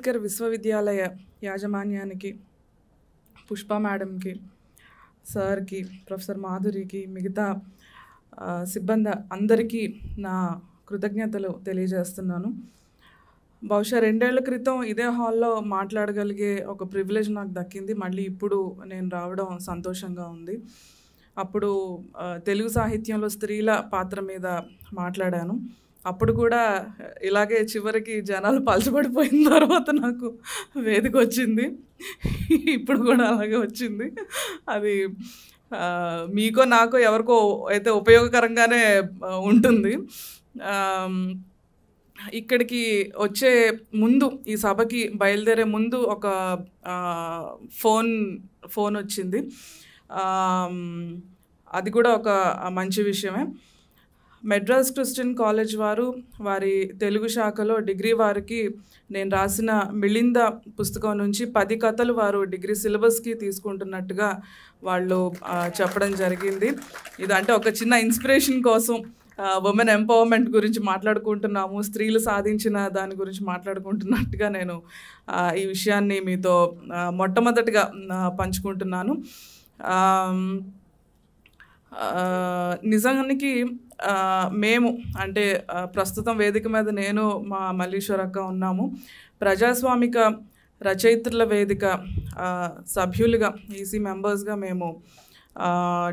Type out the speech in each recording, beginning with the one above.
అంబేద్కర్ విశ్వవిద్యాలయ యాజమాన్యానికి, పుష్ప మేడంకి, సార్కి, ప్రొఫెసర్ మాధురికి, మిగతా సిబ్బంది అందరికీ నా కృతజ్ఞతలు తెలియజేస్తున్నాను. బహుశా 2 ఏళ్ల క్రితం ఇదే హాల్లో మాట్లాడగలిగే ఒక ప్రివిలేజ్ నాకు దక్కింది. మళ్ళీ ఇప్పుడు నేను రావడం సంతోషంగా ఉంది. అప్పుడు తెలుగు సాహిత్యంలో స్త్రీల పాత్ర మీద మాట్లాడాను. అప్పుడు కూడా ఇలాగే చివరికి జనాలు పలచబడిపోయిన తర్వాత నాకు వేదిక వచ్చింది. ఇప్పుడు కూడా అలాగే వచ్చింది. అది మీకో నాకో ఎవరికో అయితే ఉపయోగకరంగానే ఉంటుంది. ఇక్కడికి వచ్చే ముందు, ఈ సభకి బయలుదేరే ముందు ఒక ఫోన్ వచ్చింది. అది కూడా ఒక మంచి విషయమే. మెడ్రాస్ క్రిస్టియన్ కాలేజ్ వారు వారి తెలుగు శాఖలో డిగ్రీ వారికి నేను రాసిన మిళింద పుస్తకం నుంచి 10 కథలు వారు డిగ్రీ సిలబస్కి తీసుకుంటున్నట్టుగా వాళ్ళు చెప్పడం జరిగింది. ఇదంటే ఒక చిన్న ఇన్స్పిరేషన్ కోసం ఉమెన్ ఎంపవర్మెంట్ గురించి మాట్లాడుకుంటున్నాము, స్త్రీలు సాధించిన దాని గురించి మాట్లాడుకుంటున్నట్టుగా నేను ఈ విషయాన్ని మీతో మొట్టమొదటిగా పంచుకుంటున్నాను. నిజానికి మేము అంటే ప్రస్తుతం వేదిక మీద నేను మా మల్లీశ్వరక్క ఉన్నాము. ప్రజాస్వామిక రచయిత్రుల వేదిక సభ్యులుగా, ఈసీ మెంబర్స్గా మేము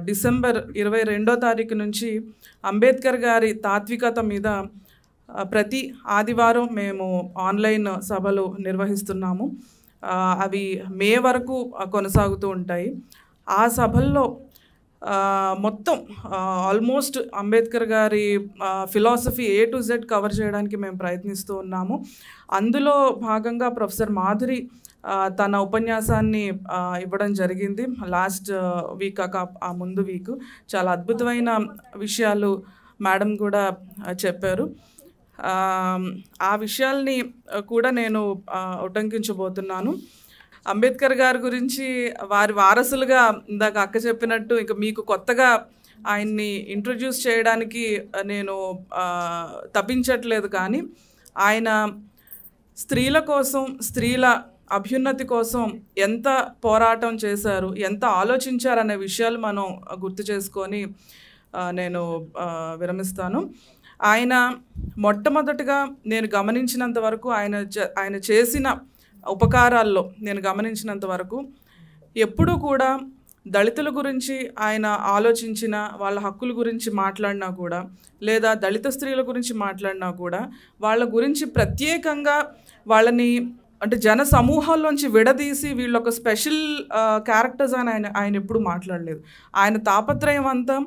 డిసెంబర్ 22వ తారీఖు నుంచి అంబేద్కర్ గారి తాత్వికత మీద ప్రతి ఆదివారం మేము ఆన్లైన్ సభలు నిర్వహిస్తున్నాము. అవి మే వరకు కొనసాగుతూ ఉంటాయి. ఆ సభల్లో మొత్తం ఆల్మోస్ట్ అంబేద్కర్ గారి philosophy A to Z cover చేయడానికి మేము ప్రయత్నిస్తూ ఉన్నాము. అందులో భాగంగా ప్రొఫెసర్ మాధురి తన ఉపన్యాసాన్ని ఇవ్వడం జరిగింది లాస్ట్ వీక్ కాక ఆ ముందు వీక్. చాలా అద్భుతమైన విషయాలు మేడం కూడా చెప్పారు. ఆ విషయాల్ని కూడా నేను ఉటంకించబోతున్నాను. అంబేద్కర్ గారి గురించి వారి వారసులుగా ఇందాక అక్క చెప్పినట్టు ఇక మీకు కొత్తగా ఆయన్ని ఇంట్రొడ్యూస్ చేయడానికి నేను తప్పించట్లేదు. కానీ ఆయన స్త్రీల కోసం, స్త్రీల అభ్యున్నతి కోసం ఎంత పోరాటం చేశారు, ఎంత ఆలోచించారనే విషయాలు మనం గుర్తు చేసుకొని నేను విరమిస్తాను. ఆయన మొట్టమొదటిగా నేను గమనించినంత వరకు ఆయన చేసిన ఉపకారాల్లో నేను గమనించినంత వరకు ఎప్పుడూ కూడా దళితుల గురించి ఆయన ఆలోచించిన, వాళ్ళ హక్కుల గురించి మాట్లాడినా కూడా, లేదా దళిత స్త్రీల గురించి మాట్లాడినా కూడా వాళ్ళ గురించి ప్రత్యేకంగా వాళ్ళని అంటే జన సమూహాల్లోంచి విడదీసి వీళ్ళొక స్పెషల్ క్యారెక్టర్స్ అని ఆయన ఎప్పుడు మాట్లాడలేదు. ఆయన తాపత్రయం అంతా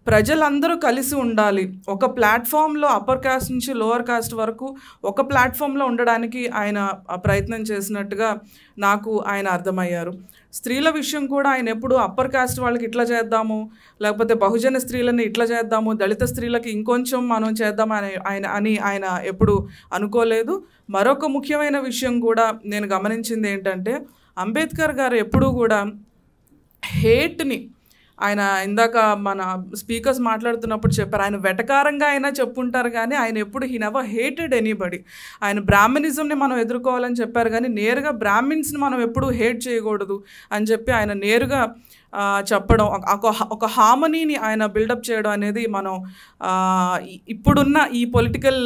ప్రజలందరూ కలిసి ఉండాలి, ఒక ప్లాట్ఫామ్లో అప్పర్ కాస్ట్ నుంచి లోవర్ కాస్ట్ వరకు ఒక ప్లాట్ఫామ్లో ఉండడానికి ఆయన ప్రయత్నం చేసినట్టుగా నాకు ఆయన అర్థమయ్యారు. స్త్రీల విషయం కూడా ఆయన ఎప్పుడు అప్పర్ కాస్ట్ వాళ్ళకి ఇట్లా చేద్దాము, లేకపోతే బహుజన స్త్రీలని ఇట్లా చేద్దాము, దళిత స్త్రీలకి ఇంకొంచెం మనం చేద్దామని ఆయన ఎప్పుడు అనుకోలేదు. మరొక ముఖ్యమైన విషయం కూడా నేను గమనించింది ఏంటంటే, అంబేద్కర్ గారు ఎప్పుడూ కూడా హేట్ని, ఆయన ఇందాక మన స్పీకర్స్ మాట్లాడుతున్నప్పుడు చెప్పారు, ఆయన వెటకారంగా అయినా చెప్పుంటారు కానీ ఆయన ఎప్పుడు హీ నెవర్ హేటెడ్ ఎనీబడి. ఆయన బ్రాహ్మణిజంని మనం ఎదుర్కోవాలని చెప్పారు కానీ నేరుగా బ్రాహ్మిన్స్ని మనం ఎప్పుడూ హేట్ చేయకూడదు అని చెప్పి ఆయన నేరుగా చెప్పడం, ఒక హార్మనీని ఆయన బిల్డప్ చేయడం అనేది మనం ఇప్పుడున్న ఈ పొలిటికల్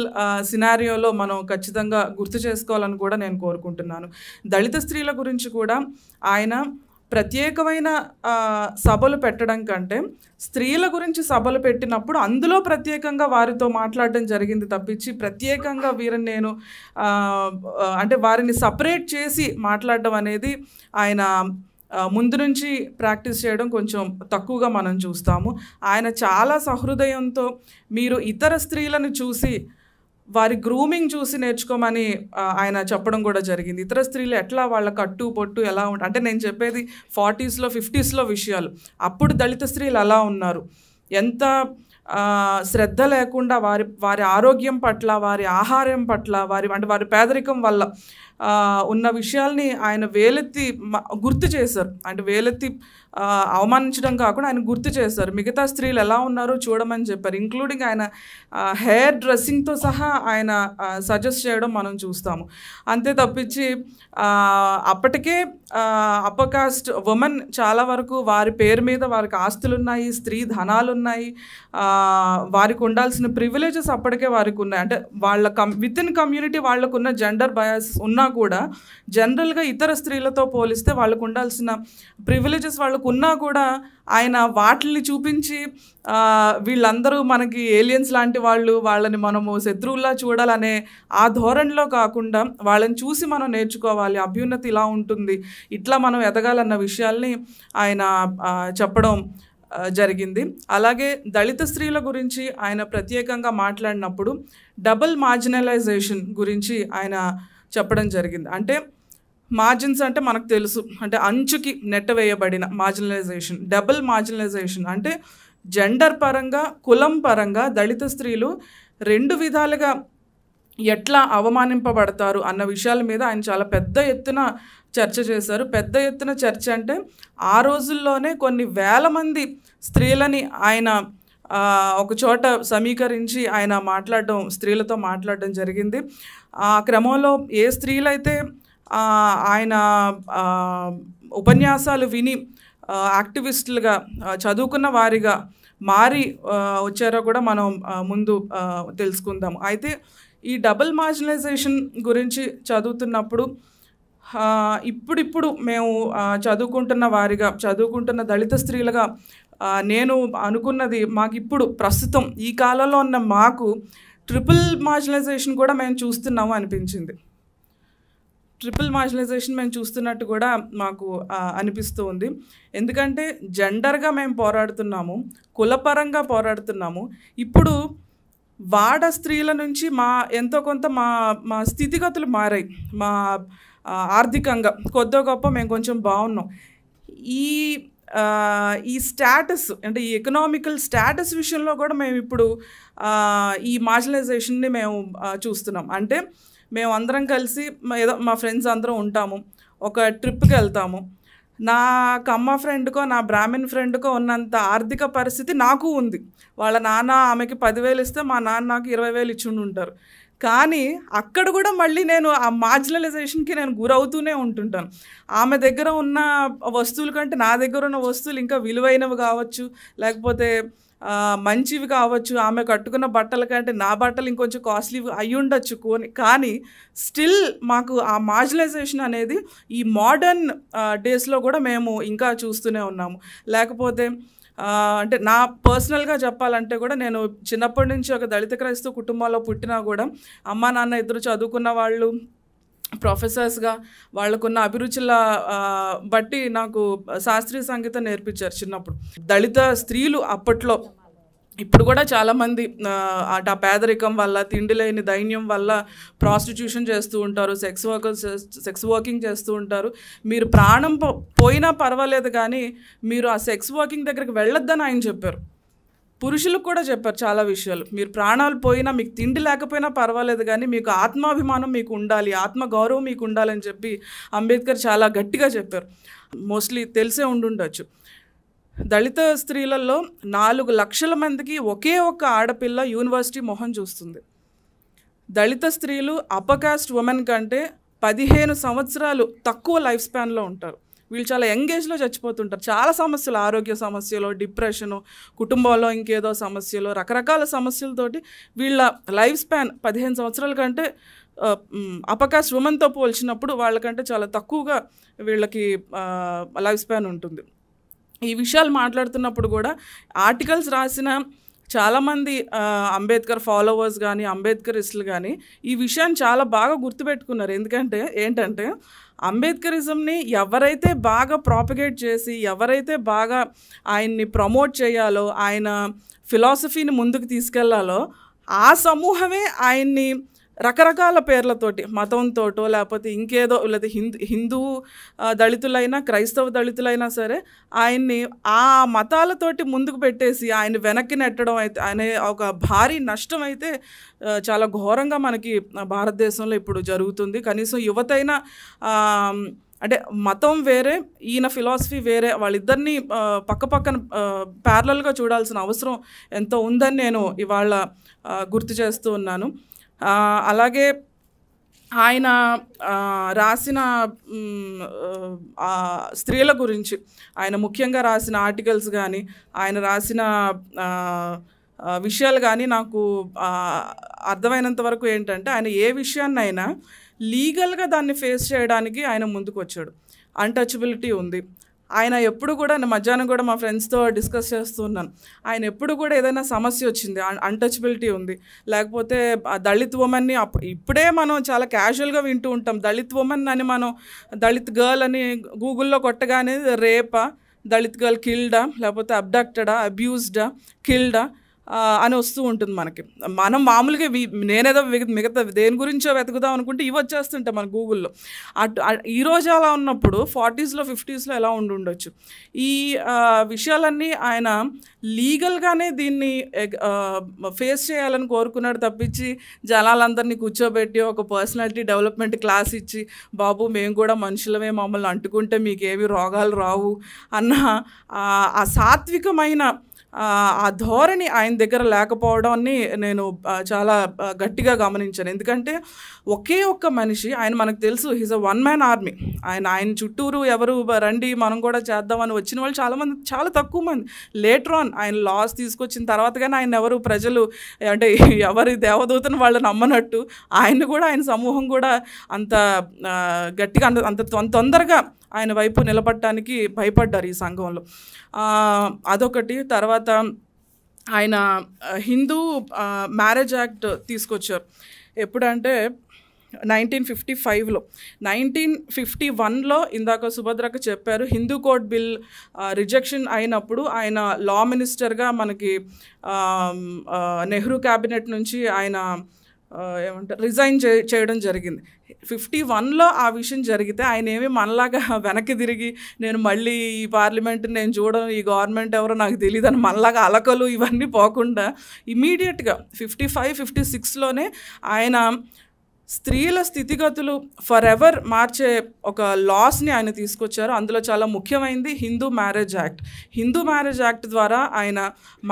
సినారియోలో మనం ఖచ్చితంగా గుర్తు చేసుకోవాలని కూడా నేను కోరుకుంటున్నాను. దళిత స్త్రీల గురించి కూడా ఆయన ప్రత్యేకమైన సభలు పెట్టడం కంటే స్త్రీల గురించి సభలు పెట్టినప్పుడు అందులో ప్రత్యేకంగా వారితో మాట్లాడడం జరిగింది తప్పించి ప్రత్యేకంగా వీరిని నేను అంటే వారిని సపరేట్ చేసి మాట్లాడడం అనేది ఆయన ముందు నుంచి ప్రాక్టీస్ చేయడం కొంచెం తక్కువగా మనం చూస్తాము. ఆయన చాలా సహృదయంతో మీరు ఇతర స్త్రీలను చూసి వారి గ్రూమింగ్ చూసి నేర్చుకోమని ఆయన చెప్పడం కూడా జరిగింది. ఇతర స్త్రీలు ఎట్లా వాళ్ళ కట్టు పొట్టు ఎలా ఉంటాయి అంటే, నేను చెప్పేది 40s, 50s విషయాలు. అప్పుడు దళిత స్త్రీలు ఎలా ఉన్నారు, ఎంత శ్రద్ధ లేకుండా వారి ఆరోగ్యం పట్ల, వారి ఆహారం పట్ల, వారి పేదరికం వల్ల ఉన్న విషయాల్ని ఆయన వేలెత్తి గుర్తు చేశారు. అంటే వేలెత్తి అవమానించడం కాకుండా ఆయన గుర్తు చేశారు. మిగతా స్త్రీలు ఎలా ఉన్నారో చూడమని చెప్పారు. ఇంక్లూడింగ్ ఆయన హెయిర్ డ్రెస్సింగ్తో సహా ఆయన సజెస్ట్ చేయడం మనం చూస్తాము. అంతే తప్పించి అప్పటికే అప్పర్ కాస్ట్ ఉమెన్ చాలా వరకు వారి పేరు మీద వారికి ఆస్తులు ఉన్నాయి, స్త్రీ ధనాలు ఉన్నాయి, వారికి ఉండాల్సిన ప్రివిలేజెస్ అప్పటికే వారికి ఉన్నాయి. అంటే వాళ్ళ విత్ ఇన్ కమ్యూనిటీ వాళ్ళకున్న జెండర్ బయాస్ ఉన్నా కూడా జనరల్గా ఇతర స్త్రీలతో పోలిస్తే వాళ్ళకు ఉండాల్సిన ప్రివిలేజెస్ వాళ్ళకు ఉన్నా కూడా ఆయన వాటిని చూపించి వీళ్ళందరూ మనకి ఏలియన్స్ లాంటి వాళ్ళు, వాళ్ళని మనము శత్రువుల్లా చూడాలనే ఆ ధోరణిలో కాకుండా వాళ్ళని చూసి మనం నేర్చుకోవాలి, అభ్యున్నతి ఇలా ఉంటుంది, ఇట్లా మనం ఎదగాలన్న విషయాల్ని ఆయన చెప్పడం జరిగింది. అలాగే దళిత స్త్రీల గురించి ఆయన ప్రత్యేకంగా మాట్లాడినప్పుడు డబుల్ మార్జినలైజేషన్ గురించి ఆయన చెప్పడం జరిగింది. అంటే మార్జిన్స్ అంటే మనకు తెలుసు, అంటే అంచుకి నెట్టవేయబడిన మార్జినలైజేషన్. డబుల్ మార్జినలైజేషన్ అంటే జెండర్ పరంగా, కులం పరంగా దళిత స్త్రీలు రెండు విధాలుగా ఎట్లా అవమానింపబడతారు అన్న విషయాల మీద ఆయన చాలా పెద్ద ఎత్తున చర్చ చేశారు. పెద్ద ఎత్తున చర్చ అంటే ఆ రోజుల్లోనే కొన్ని వేల మంది స్త్రీలని ఆయన ఒక చోట సమీకరించి ఆయన స్త్రీలతో మాట్లాడడం జరిగింది. ఆ క్రమంలో ఏ స్త్రీలైతే ఆయన ఉపన్యాసాలు విని యాక్టివిస్టులుగా చదువుకున్న వారిగా మారి వచ్చారో కూడా మనం ముందు తెలుసుకుందాము. అయితే ఈ డబుల్ మార్జినలైజేషన్ గురించి చదువుతున్నప్పుడు ఇప్పుడిప్పుడు మేము చదువుకుంటున్న దళిత స్త్రీలుగా నేను అనుకున్నది, మాకు ఇప్పుడు ప్రస్తుతం ఈ కాలంలో ఉన్న మాకు ట్రిపుల్ మార్జినలైజేషన్ కూడా మేము చూస్తున్నాము అనిపించింది. ట్రిపుల్ మార్జినలైజేషన్ మేము చూస్తున్నట్టు కూడా మాకు అనిపిస్తూ ఉంది. ఎందుకంటే జెండర్గా మేము పోరాడుతున్నాము, కులపరంగా పోరాడుతున్నాము. ఇప్పుడు వాడ స్త్రీల నుంచి ఎంతో కొంత మా స్థితిగతులు మారాయి. మా ఆర్థికంగా కొద్దో గొప్ప మేము కొంచెం బాగున్నాం. ఈ స్టేటస్ అంటే ఈ ఎకనామికల్ స్టేటస్ విషయంలో కూడా మేము ఇప్పుడు ఈ మార్జినలైజేషన్ని మేము చూస్తున్నాం. అంటే మేము అందరం కలిసి ఏదో మా ఫ్రెండ్స్ అందరం ఉంటాము, ఒక ట్రిప్కి వెళ్తాము. నా కమ్మ ఫ్రెండ్కో నా బ్రాహ్మణ్ ఫ్రెండ్కో ఉన్నంత ఆర్థిక పరిస్థితి నాకు ఉంది. వాళ్ళ నాన్న ఆమెకి 10,000 ఇస్తే మా నాన్న నాకు 20,000 ఇచ్చి ఉంటారు. కానీ అక్కడ కూడా మళ్ళీ నేను ఆ మార్జినలైజేషన్కి నేను గురవుతూనే ఉంటుంటాను. ఆమె దగ్గర ఉన్న వస్తువుల కంటే నా దగ్గర ఉన్న వస్తువులు ఇంకా విలువైనవి కావచ్చు, లేకపోతే మంచివి కావచ్చు, ఆమె కట్టుకున్న బట్టల కంటే నా బట్టలు ఇంకొంచెం కాస్ట్లీ అయి ఉండొచ్చు. కానీ స్టిల్ మాకు ఆ మార్జినలైజేషన్ అనేది ఈ మోడర్న్ డేస్లో కూడా మేము ఇంకా చూస్తూనే ఉన్నాము. లేకపోతే అంటే నా పర్సనల్గా చెప్పాలంటే కూడా నేను చిన్నప్పటి నుంచి ఒక దళిత క్రైస్తవ కుటుంబంలో పుట్టినా కూడా అమ్మ నాన్న ఇద్దరు చదువుకున్న వాళ్ళు, ప్రొఫెసర్స్గా వాళ్ళకున్న అభిరుచుల బట్టి నాకు శాస్త్రీయ సంగీతం నేర్పించారు చిన్నప్పుడు. దళిత స్త్రీలు అప్పట్లో, ఇప్పుడు కూడా చాలామంది ఆ పేదరికం వల్ల, తిండి లేని దైన్యం వల్ల ప్రాస్టిట్యూషన్ చేస్తూ ఉంటారు, సెక్స్ వర్కింగ్ చేస్తూ ఉంటారు. మీరు ప్రాణం పోయినా పర్వాలేదు కానీ మీరు ఆ సెక్స్ వర్కింగ్ దగ్గరికి వెళ్ళొద్దని ఆయన చెప్పారు. పురుషులకు కూడా చెప్పారు చాలా విషయాలు. మీరు ప్రాణాలు పోయినా, మీకు తిండి లేకపోయినా పర్వాలేదు కానీ మీకు ఆత్మాభిమానం మీకు ఉండాలి, ఆత్మగౌరవం మీకు ఉండాలని చెప్పి అంబేద్కర్ చాలా గట్టిగా చెప్పారు. మోస్ట్లీ తెలిసే ఉండుండొచ్చు. దళిత స్త్రీలలో 4 లక్షల మందికి ఒకే ఒక్క ఆడపిల్ల యూనివర్సిటీ మొహం చూస్తుంది. దళిత స్త్రీలు అప్పర్ కాస్ట్ ఉమెన్ కంటే 15 సంవత్సరాలు తక్కువ లైఫ్ స్పాన్లో ఉంటారు. వీళ్ళు చాలా యంగ్ ఏజ్లో చచ్చిపోతుంటారు. చాలా సమస్యలు, ఆరోగ్య సమస్యలు, డిప్రెషను, కుటుంబంలో ఇంకేదో సమస్యలు, రకరకాల సమస్యలతోటి వీళ్ళ లైఫ్ స్పాన్ 15 సంవత్సరాల కంటే అప్పర్ కాస్ట్ ఉమెన్తో పోల్చినప్పుడు వాళ్ళకంటే చాలా తక్కువగా వీళ్ళకి లైఫ్ స్పాన్ ఉంటుంది. ఈ విషయాలు మాట్లాడుతున్నప్పుడు కూడా ఆర్టికల్స్ రాసిన చాలామంది అంబేద్కర్ ఫాలోవర్స్ కానీ అంబేద్కరిస్టులు కానీ ఈ విషయాన్ని చాలా బాగా గుర్తుపెట్టుకున్నారు. ఏంటంటే అంబేద్కరిజంని ఎవరైతే బాగా ప్రాపగేట్ చేసి, ఎవరైతే బాగా ఆయన్ని ప్రమోట్ చేయాలో, ఆయన ఫిలాసఫీని ముందుకు తీసుకెళ్లాలో ఆ సమూహమే ఆయన్ని రకరకాల పేర్లతోటి మతంతోటో లేకపోతే ఇంకేదో లేదా హిందూ దళితులైనా క్రైస్తవ దళితులైనా సరే ఆయన్ని ఆ మతాలతోటి ముందుకు పెట్టేసి ఆయన వెనక్కి నెట్టడం అయితే అనే ఒక భారీ నష్టం అయితే చాలా ఘోరంగా మనకి భారతదేశంలో ఇప్పుడు జరుగుతుంది. కనీసం యువతైనా అంటే మతం వేరే, ఈయన ఫిలాసఫీ వేరే, వాళ్ళిద్దరినీ పక్కపక్కన ప్యారలల్గా చూడాల్సిన అవసరం ఎంతో ఉందని నేను ఇవాళ గుర్తు చేస్తూ ఉన్నాను. అలాగే ఆయన రాసిన స్త్రీల గురించి ఆయన ముఖ్యంగా రాసిన ఆర్టికల్స్ కానీ ఆయన రాసిన విషయాలు కానీ నాకు అర్థమైనంత వరకు ఏంటంటే ఆయన ఏ విషయాన్నైనా లీగల్గా దాన్ని ఫేస్ చేయడానికి ఆయన ముందుకు వచ్చాడు. అన్టచబిలిటీ ఉంది. ఆయన ఎప్పుడు కూడా మధ్యాహ్నం కూడా మా ఫ్రెండ్స్తో డిస్కస్ చేస్తూ ఉన్నాను. ఆయన ఎప్పుడు కూడా ఏదైనా సమస్య వచ్చింది, అన్టచబిలిటీ ఉంది, లేకపోతే దళిత్ ఉమెన్ని ఇప్పుడే మనం చాలా క్యాజువల్గా వింటూ ఉంటాం. దళిత్ ఉమెన్ అని మనం దళిత్ గర్ల్ అని గూగుల్లో కొట్టగానే రేపా, దళిత్ గర్ల్ కిల్డా, లేకపోతే అబ్డక్టడా, అబ్యూస్డా, కిల్డా అని వస్తూ ఉంటుంది మనకి. మనం మామూలుగా నేనేదో మిగతా దేని గురించో వెతుకుదాం అనుకుంటే ఇవి వచ్చేస్తుంటాయి మన గూగుల్లో. ఈరోజు అలా ఉన్నప్పుడు 40s 50s ఎలా ఉండొచ్చు. ఈ విషయాలన్నీ ఆయన లీగల్గానే దీన్ని ఫేస్ చేయాలని కోరుకున్నాడు తప్పించి జనాలందరినీ కూర్చోబెట్టి ఒక పర్సనాలిటీ డెవలప్మెంట్ క్లాస్ ఇచ్చి బాబు మేము కూడా మనుషులమే, మమ్మల్ని అంటుకుంటే మీకేమి రోగాలు రావు అన్న ఆ సాత్వికమైన ఆ ధోరణి ఆయన దగ్గర లేకపోవడాన్ని నేను చాలా గట్టిగా గమనించాను. ఎందుకంటే ఒకే ఒక్క మనిషి, ఆయన మనకు తెలుసు he's a one man army. ఆయన చుట్టూరు ఎవరు రండి మనం కూడా చేద్దామని వచ్చిన వాళ్ళు చాలామంది, చాలా తక్కువ మంది. లేటర్ ఆన్ ఆయన లాస్ తీసుకొచ్చిన తర్వాత కానీ ఆయన ఎవరు ప్రజలు అంటే ఎవరి దేవదూతను వాళ్ళు నమ్మనట్టు ఆయన కూడా ఆయన సమూహం కూడా అంత గట్టిగా అంత తొందరగా ఆయన వైపు నిలబడటానికి భయపడ్డారు ఈ సంఘంలో. అదొకటి. తర్వాత ఆయన హిందూ మ్యారేజ్ యాక్ట్ తీసుకొచ్చారు. ఎప్పుడంటే 1955లో. 1951లో ఇందాక సుభద్రక చెప్పారు హిందూ కోడ్ బిల్ రిజెక్షన్ అయినప్పుడు ఆయన లా మినిస్టర్గా మనకి నెహ్రూ క్యాబినెట్ నుంచి ఆయన ఏమంటారు రిజైన్ చేయడం జరిగింది. 51లో ఆ విషయం జరిగితే ఆయన ఏమి మనలాగా వెనక్కి తిరిగి నేను మళ్ళీ ఈ పార్లమెంట్ నేను చూడను, ఈ గవర్నమెంట్ ఎవరో నాకు తెలియదు అని మనలాగా అలకలు ఇవన్నీ పోకుండా ఇమీడియట్గా 55-56లోనే ఆయన స్త్రీల స్థితిగతులు ఫర్ ఎవర్ మార్చే ఒక లాస్ని ఆయన తీసుకొచ్చారు. అందులో చాలా ముఖ్యమైనది Hindu marriage act. Hindu marriage act ద్వారా ఆయన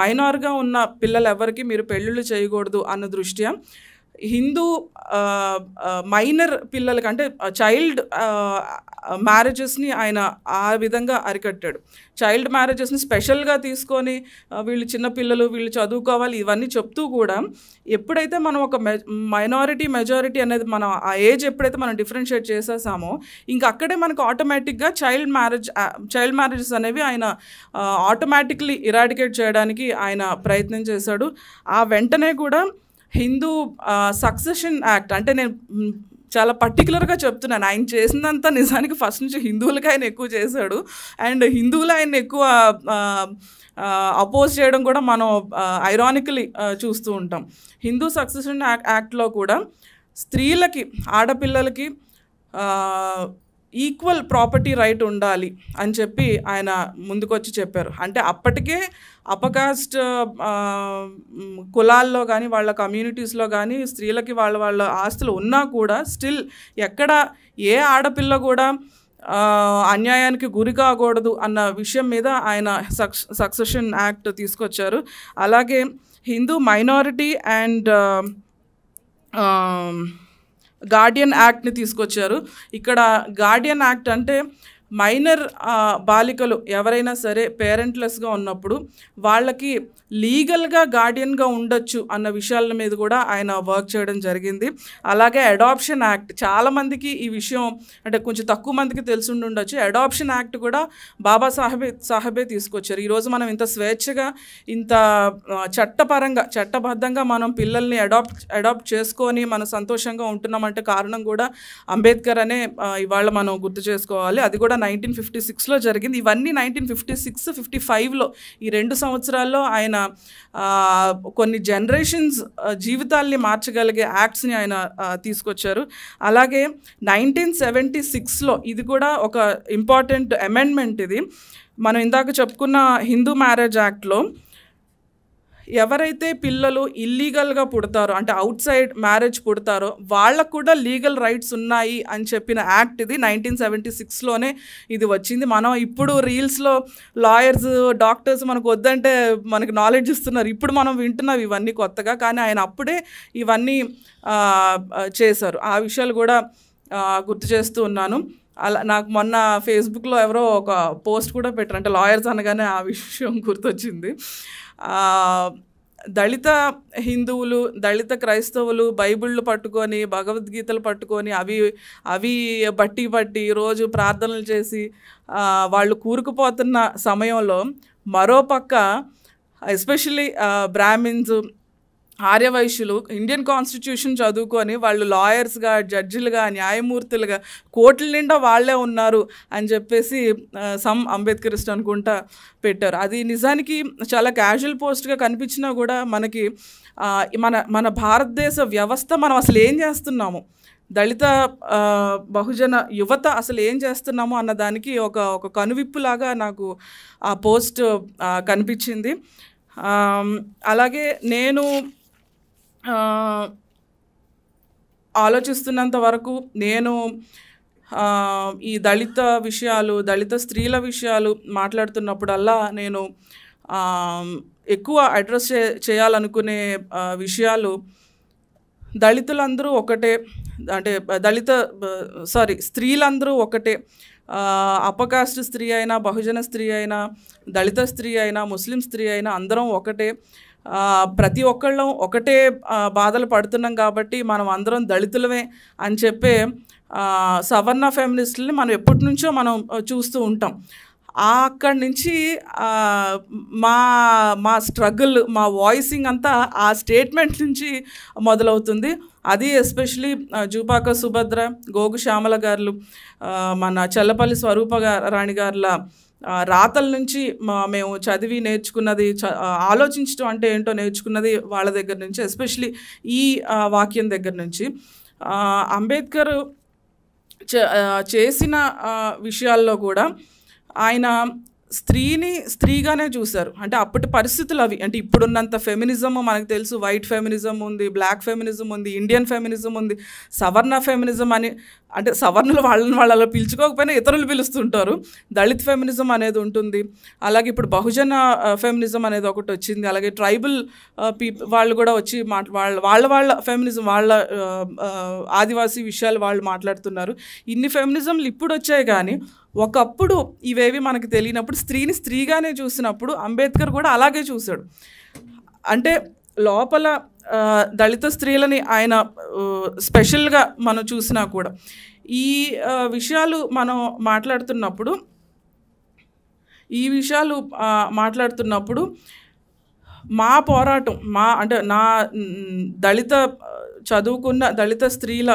మైనార్గా ఉన్న పిల్లలు ఎవరికి మీరు పెళ్ళిళ్ళు చేయకూడదు అన్న దృష్ట్యా హిందూ మైనర్ పిల్లలకి అంటే చైల్డ్ మ్యారేజెస్ని ఆయన ఆ విధంగా అరికట్టాడు. చైల్డ్ మ్యారేజెస్ని స్పెషల్గా తీసుకొని వీళ్ళు చిన్నపిల్లలు వీళ్ళు చదువుకోవాలి ఇవన్నీ చెప్తూ కూడా ఎప్పుడైతే మనం ఒక మైనారిటీ మెజారిటీ అనేది మనం ఆ ఏజ్ ఎప్పుడైతే మనం డిఫరెన్షియేట్ చేసేసామో ఇంకా అక్కడే మనకు ఆటోమేటిక్గా చైల్డ్ మ్యారేజెస్ అనేవి ఆయన ఆటోమేటిక్లీ ఇరాడికేట్ చేయడానికి ఆయన ప్రయత్నం చేశాడు. ఆ వెంటనే కూడా హిందూ సక్సెషన్ యాక్ట్ అంటే నేను చాలా పర్టికులర్గా చెప్తున్నాను, ఆయన చేసిందంతా నిజానికి ఫస్ట్ నుంచి హిందువులకి ఆయన ఎక్కువ చేశాడు అండ్ హిందువులు ఆయన ఎక్కువ అపోజ్ చేయడం కూడా మనం ఐరానికలీ చూస్తూ ఉంటాం. హిందూ సక్సెషన్ యాక్ట్లో కూడా స్త్రీలకి ఆడపిల్లలకి ఈక్వల్ ప్రాపర్టీ రైట్ ఉండాలి అని చెప్పి ఆయన ముందుకొచ్చి చెప్పారు. అంటే అప్పటికే అపకాస్ట్ కులాల్లో కానీ వాళ్ళ కమ్యూనిటీస్లో కానీ స్త్రీలకి వాళ్ళ ఆస్తులు ఉన్నా కూడా స్టిల్ ఎక్కడ ఏ ఆడపిల్ల కూడా అన్యాయానికి గురి కాకూడదు అన్న విషయం మీద ఆయన సక్సెషన్ యాక్ట్ తీసుకొచ్చారు. అలాగే హిందూ మైనారిటీ అండ్ గార్డియన్ యాక్ట్ని తీసుకొచ్చారు. ఇక్కడ గార్డియన్ యాక్ట్ అంటే మైనర్ బాలికలు ఎవరైనా సరే పేరెంట్లెస్గా ఉన్నప్పుడు వాళ్ళకి లీగల్గా గార్డియన్గా ఉండొచ్చు అన్న విషయాల మీద కూడా ఆయన వర్క్ చేయడం జరిగింది. అలాగే అడాప్షన్ యాక్ట్ చాలామందికి ఈ విషయం అంటే కొంచెం తక్కువ మందికి తెలిసి ఉండొచ్చు. అడాప్షన్ యాక్ట్ కూడా బాబా సాహెబే తీసుకొచ్చారు. ఈరోజు మనం ఇంత స్వేచ్ఛగా ఇంత చట్టబద్ధంగా మనం పిల్లల్ని అడాప్ట్ చేసుకొని మనం సంతోషంగా ఉంటున్నామంటే కారణం కూడా అంబేద్కర్ అనే ఇవాళ మనం గుర్తు చేసుకోవాలి. అది కూడా కూడా 1956లో జరిగింది. ఇవన్నీ 1956, 55లో ఈ 2 సంవత్సరాల్లో ఆయన కొన్ని జనరేషన్స్ జీవితాల్ని మార్చగలిగే యాక్ట్స్ని ఆయన తీసుకొచ్చారు. అలాగే 1976లో ఇది కూడా ఒక ఇంపార్టెంట్ అమెండ్మెంట్. ఇది మనం ఇందాక చెప్పుకున్న హిందూ మ్యారేజ్ యాక్ట్లో ఎవరైతే పిల్లలు ఇల్లీగల్గా పుడతారో, అంటే అవుట్ సైడ్ మ్యారేజ్ పుడతారో, వాళ్ళకు కూడా లీగల్ రైట్స్ ఉన్నాయి అని చెప్పిన యాక్ట్ ఇది 1976లోనే ఇది వచ్చింది. మనం ఇప్పుడు రీల్స్లో లాయర్స్, డాక్టర్స్ మనకు వద్దంటే మనకి నాలెడ్జ్ ఇస్తున్నారు. ఇప్పుడు మనం వింటున్నాం ఇవన్నీ కొత్తగా, కానీ ఆయన అప్పుడే ఇవన్నీ చేశారు. ఆ విషయాలు కూడా గుర్తు చేస్తూ ఉన్నాను. అలా నాకు మొన్న ఫేస్బుక్లో ఎవరో ఒక పోస్ట్ కూడా పెట్టారు, అంటే లాయర్స్ అనగానే ఆ విషయం గుర్తొచ్చింది. దళిత హిందువులు, దళిత క్రైస్తవులు బైబిళ్ళు పట్టుకొని, భగవద్గీతలు పట్టుకొని అవి బట్టి రోజు ప్రార్థనలు చేసి వాళ్ళు కూరుకుపోతున్న సమయంలో మరోపక్క ఎస్పెషల్లీ బ్రాహ్మిన్స్, ఆర్యవైశ్యులు ఇండియన్ కాన్స్టిట్యూషన్ చదువుకొని వాళ్ళు లాయర్స్గా, జడ్జిలుగా, న్యాయమూర్తులుగా కోట్ల నిండా వాళ్ళే ఉన్నారు అని చెప్పేసి సమ్ అంబేద్కరిస్ట్ అనుకుంటా పెట్టారు. అది నిజానికి చాలా క్యాజువల్ పోస్ట్గా కనిపించినా కూడా మనకి మన భారతదేశ వ్యవస్థ మనం అసలు ఏం చేస్తున్నాము, దళిత బహుజన యువత అసలు ఏం చేస్తున్నాము అన్నదానికి ఒక కనువిప్పులాగా నాకు ఆ పోస్ట్ కనిపించింది. అలాగే నేను ఆలోచిస్తున్నంత వరకు నేను ఈ దళిత విషయాలు, దళిత స్త్రీల విషయాలు మాట్లాడుతున్నప్పుడల్లా నేను ఎక్కువ అడ్రస్ చేయాలనుకునే విషయాలు దళితులందరూ ఒకటే, అంటే స్త్రీలందరూ ఒకటే. అప్పకాస్ట్ స్త్రీ అయినా, బహుజన స్త్రీ అయినా, దళిత స్త్రీ అయినా, ముస్లిం స్త్రీ అయినా అందరం ఒకటే. ప్రతి ఒక్కళ్ళం ఒకటే బాధలు పడుతున్నాం కాబట్టి మనం అందరం దళితులమే అని చెప్పే సవర్ణ ఫెమినిస్టులని మనం ఎప్పటి నుంచో మనం చూస్తూ ఉంటాం. అక్కడి నుంచి మా స్ట్రగుల్, మా వాయిసింగ్ అంతా ఆ స్టేట్మెంట్ నుంచి మొదలవుతుంది. అది ఎస్పెషలీ జూపాక సుభద్ర, గోగు శ్యామల గారు, మన చల్లపల్లి స్వరూప రాణి గారుల రాతల నుంచి మేము చదివి నేర్చుకున్నది, ఆలోచించడం అంటే ఏంటో నేర్చుకున్నది వాళ్ళ దగ్గర నుంచి, ఎస్పెషలీ ఈ వాక్యం దగ్గర నుంచి. అంబేద్కర్ చేసిన విషయాల్లో కూడా ఆయన స్త్రీని స్త్రీగానే చూశారు. అంటే అప్పటి పరిస్థితులు అవి. అంటే ఇప్పుడున్నంత ఫెమినిజం మనకు తెలుసు, వైట్ ఫెమినిజం ఉంది, బ్లాక్ ఫెమినిజం ఉంది, ఇండియన్ ఫెమినిజం ఉంది, సవర్ణ ఫెమినిజం అని. అంటే సవర్ణులు వాళ్ళని పిలుచుకోకపోయినా ఇతరులు పిలుస్తుంటారు. దళిత్ ఫెమినిజం అనేది ఉంటుంది. అలాగే ఇప్పుడు బహుజన ఫెమినిజం అనేది ఒకటి వచ్చింది. అలాగే ట్రైబల్ వాళ్ళు కూడా వచ్చి వాళ్ళ ఫెమినిజం, వాళ్ళ ఆదివాసీ విషయాలు వాళ్ళు మాట్లాడుతున్నారు. ఇన్ని ఫెమినిజంలు ఇప్పుడు వచ్చాయి, కానీ ఒకప్పుడు ఇవేవి మనకు తెలియనప్పుడు, స్త్రీని స్త్రీగానే చూసినప్పుడు అంబేద్కర్ కూడా అలాగే చూశాడు. అంటే లోపల దళిత స్త్రీలని ఆయన స్పెషల్గా మనం చూసినా కూడా ఈ విషయాలు మనం మాట్లాడుతున్నప్పుడు మా పోరాటం, నా దళిత చదువుకున్న దళిత స్త్రీల,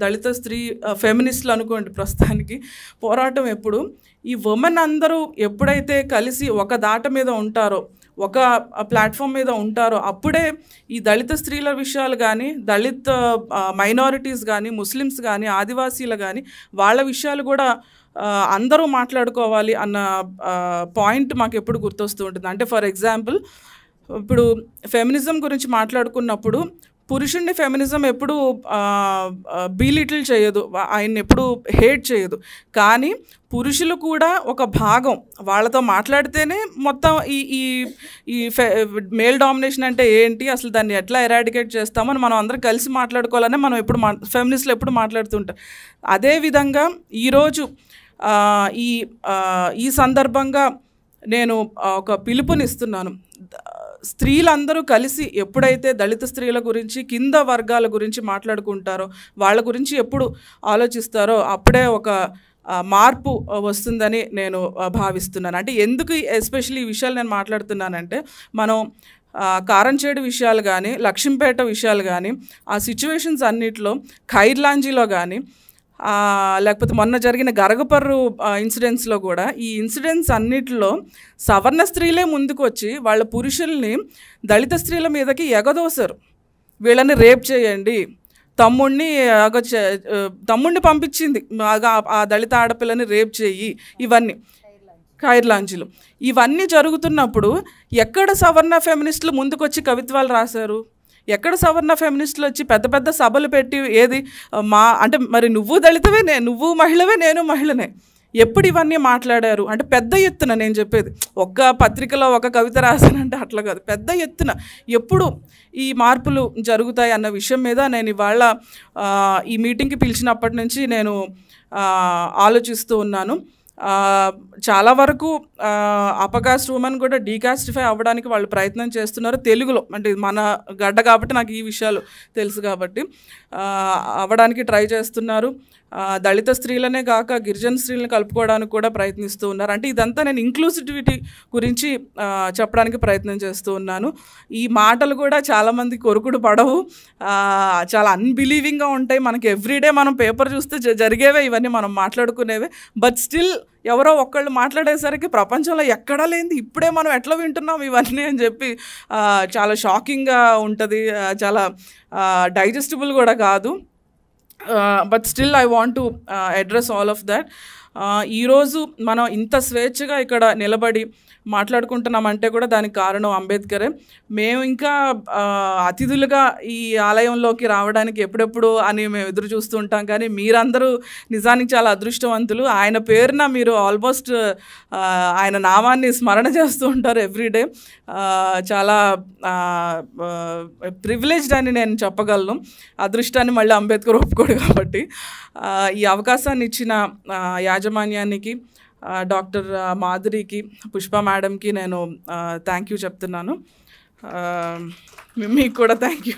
దళిత స్త్రీ ఫెమినిస్టులు అనుకోండి ప్రస్తుతానికి, పోరాటం ఎప్పుడు ఈ ఉమెన్ అందరూ ఎప్పుడైతే కలిసి ఒక దాట మీద ఉంటారో, ఒక ప్లాట్ఫామ్ మీద ఉంటారో, అప్పుడే ఈ దళిత స్త్రీల విషయాలు కానీ, దళిత మైనారిటీస్ కానీ, ముస్లిమ్స్ కానీ, ఆదివాసీలు కానీ, వాళ్ళ విషయాలు కూడా అందరూ మాట్లాడుకోవాలి అన్న పాయింట్ మాకు ఎప్పుడు గుర్తొస్తూ ఉంటుంది. అంటే ఫర్ ఎగ్జాంపుల్, ఇప్పుడు ఫెమినిజం గురించి మాట్లాడుకున్నప్పుడు పురుషుణ్ణి ఫెమినిజం ఎప్పుడు బీలిటిల్ చేయదు, ఆయన్ని ఎప్పుడు హేట్ చేయదు. కానీ పురుషులు కూడా ఒక భాగం, వాళ్ళతో మాట్లాడితేనే మొత్తం ఈ మేల్ డామినేషన్ అంటే ఏంటి, అసలు దాన్ని ఎట్లా ఎరాడికేట్ చేస్తామని మనం అందరం కలిసి మాట్లాడుకోవాలని మనం ఎప్పుడు ఫెమినిస్టులు ఎప్పుడు మాట్లాడుతుంటారు. అదేవిధంగా ఈరోజు ఈ సందర్భంగా నేను ఒక పిలుపునిస్తున్నాను. స్త్రీలందరూ కలిసి ఎప్పుడైతే దళిత స్త్రీల గురించి, కింద వర్గాల గురించి మాట్లాడుకుంటారో, వాళ్ళ గురించి ఎప్పుడు ఆలోచిస్తారో అప్పుడే ఒక మార్పు వస్తుందని నేను భావిస్తున్నాను. అంటే ఎందుకు ఎస్పెషల్లీ ఈ విషయాలు నేను మాట్లాడుతున్నానంటే, మనం కారంచేడు విషయాలు కానీ, లక్ష్మీపేట విషయాలు కానీ, ఆ సిచ్యువేషన్స్ అన్నిట్లో, ఖైర్లాంజీలో కానీ లేకపోతే మొన్న జరిగిన గరగపర్రు ఇన్సిడెంట్స్లో కూడా ఈ ఇన్సిడెంట్స్ అన్నిటిలో సవర్ణ స్త్రీలే ముందుకు వచ్చి వాళ్ళ పురుషుల్ని దళిత స్త్రీల మీదకి ఎగదోశారు. వీళ్ళని రేప్ చేయండి, తమ్ముడిని పంపించింది ఆ దళిత ఆడపిల్లని రేప్ చేయి, ఇవన్నీ ఖైర్లాంజీలు ఇవన్నీ జరుగుతున్నప్పుడు ఎక్కడ సవర్ణ ఫెమినిస్టులు ముందుకొచ్చి కవిత్వాలు రాశారు? ఎక్కడ సవర్ణ ఫెమినిస్టులు వచ్చి పెద్ద పెద్ద సభలు పెట్టి ఏది అంటే మరి నువ్వు దళితవే, నువ్వు మహిళవే, నేను మహిళనే, ఎప్పుడు ఇవన్నీ మాట్లాడారు? అంటే పెద్ద ఎత్తున, నేను చెప్పేది ఒక్క పత్రికలో ఒక కవిత రాశానంటే అట్లా కాదు, పెద్ద ఎత్తున ఎప్పుడు ఈ మార్పులు జరుగుతాయి అన్న విషయం మీద నేను ఇవాళ ఈ మీటింగ్కి పిలిచినప్పటి నుంచి నేను ఆలోచిస్తూ ఉన్నాను. చాలా వరకు అపకాస్ట్ ఉమెన్ కూడా డీకాస్టిఫై అవ్వడానికి వాళ్ళు ప్రయత్నం చేస్తున్నారు తెలుగులో. అంటే మన గడ్డ కాబట్టి నాకు ఈ విషయాలు తెలుసు కాబట్టి అవ్వడానికి ట్రై చేస్తున్నారు. దళిత స్త్రీలనే కాక గిరిజన స్త్రీలను కలుపుకోవడానికి కూడా ప్రయత్నిస్తూ ఉన్నారు. అంటే ఇదంతా నేను ఇంక్లూసివిటీ గురించి చెప్పడానికి ప్రయత్నం చేస్తూ ఉన్నాను. ఈ మాటలు కూడా చాలామంది కొరుకుడు పడవు, చాలా అన్బిలీవింగ్గా ఉంటాయి. మనకి ఎవ్రీడే మనం పేపర్ చూస్తే జరిగేవే ఇవన్నీ, మనం మాట్లాడుకునేవే. బట్ స్టిల్ ఎవరో ఒక్కళ్ళు మాట్లాడేసరికి ప్రపంచంలో ఎక్కడా లేనిది ఇప్పుడే మనం ఎట్లా వింటున్నాం ఇవన్నీ అని చెప్పి చాలా షాకింగ్గా ఉంటుంది, చాలా డైజెస్టిబుల్ కూడా కాదు. But still I want to address all of that. ఈరోజు మనం ఇంత స్వేచ్ఛగా ఇక్కడ నిలబడి మాట్లాడుకుంటున్నామంటే కూడా దానికి కారణం అంబేద్కరే. మేము ఇంకా అతిథులుగా ఈ ఆలయంలోకి రావడానికి ఎప్పుడెప్పుడు అని మేము ఎదురు చూస్తూ ఉంటాం, కానీ మీరందరూ నిజానికి చాలా అదృష్టవంతులు. ఆయన పేరున మీరు ఆల్మోస్ట్ ఆయన నామాన్ని స్మరణ చేస్తూ ఉంటారు ఎవ్రీడే. చాలా ప్రివిలేజ్డ్ అని నేను చెప్పగలను. అదృష్టాన్ని మళ్ళీ అంబేద్కర్ ఒప్పుకోడు కాబట్టి. ఈ అవకాశాన్ని ఇచ్చిన యాజమాన్యానికి, డాక్టర్ మాధురికి, పుష్ప మేడంకి నేను థ్యాంక్ యూ చెప్తున్నాను. మీకు కూడా థ్యాంక్ యూ.